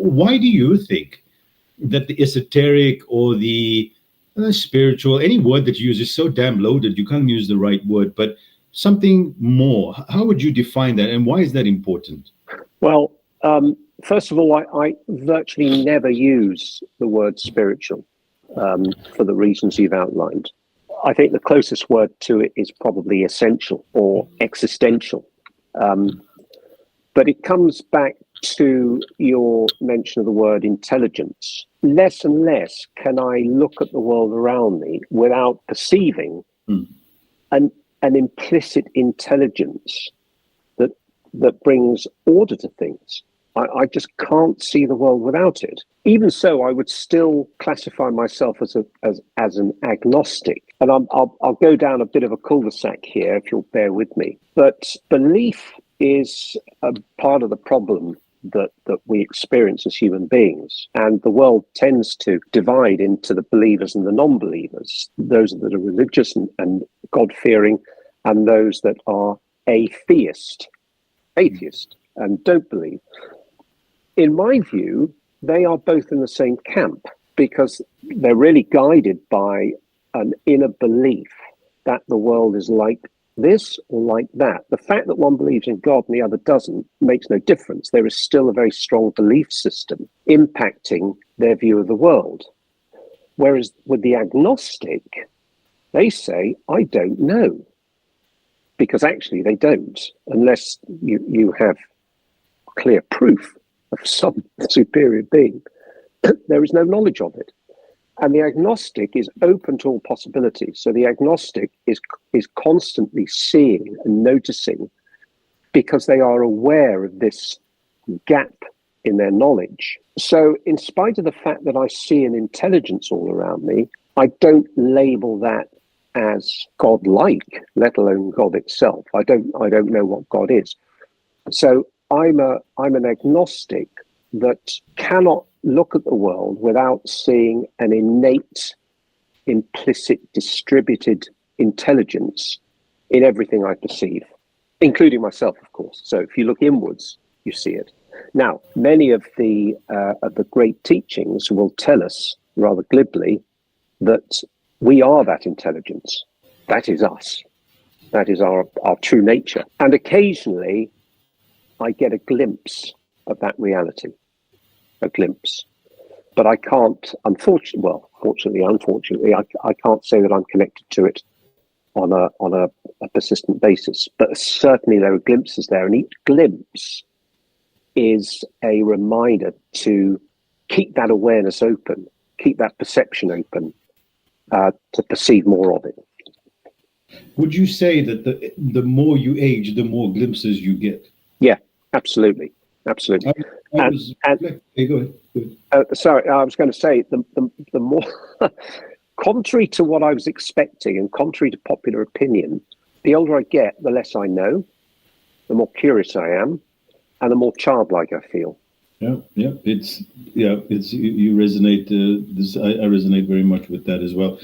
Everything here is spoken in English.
Why do you think that the esoteric or the spiritual, any word that you use is so damn loaded, you can't use the right word, but something more? How would you define that, and why is that important? Well, first of all, I virtually never use the word spiritual for the reasons you've outlined. I think the closest word to it is probably essential or existential. But it comes back to your mention of the word intelligence. Less and less can I look at the world around me without perceiving an implicit intelligence that brings order to things. I just can't see the world without it. Even so, I would still classify myself as an agnostic. And I'll go down a bit of a cul-de-sac here, if you'll bear with me. But belief is a part of the problem that we experience as human beings. And the world tends to divide into the believers and the non-believers, those that are religious and God-fearing, and those that are atheist, and don't believe. In my view, they are both in the same camp because they're really guided by an inner belief that the world is like this or like that. The fact that one believes in God and the other doesn't makes no difference. There is still a very strong belief system impacting their view of the world. Whereas with the agnostic, they say, I don't know. Because actually they don't, unless you have clear proof of some superior being. There is no knowledge of it. And the agnostic is open to all possibilities. So the agnostic is constantly seeing and noticing because they are aware of this gap in their knowledge. So in spite of the fact that I see an intelligence all around me, I don't label that as God-like, let alone God itself. I don't know what God is. So I'm an agnostic that cannot look at the world without seeing an innate, implicit, distributed intelligence in everything I perceive, including myself, of course. So if you look inwards, you see it. Now, many of the great teachings will tell us, rather glibly, that we are that intelligence. That is us. That is our true nature. And occasionally, I get a glimpse of that reality. A glimpse. But I can't, unfortunately, I can't say that I'm connected to it on a persistent basis. But certainly there are glimpses there. And each glimpse is a reminder to keep that awareness open, keep that perception open, to perceive more of it. Would you say that the more you age, the more glimpses you get? Yeah, absolutely. Absolutely. Go ahead. Sorry, I was going to say the more, contrary to what I was expecting and contrary to popular opinion, the older I get, the less I know, the more curious I am, and the more childlike I feel. You resonate. I resonate very much with that as well.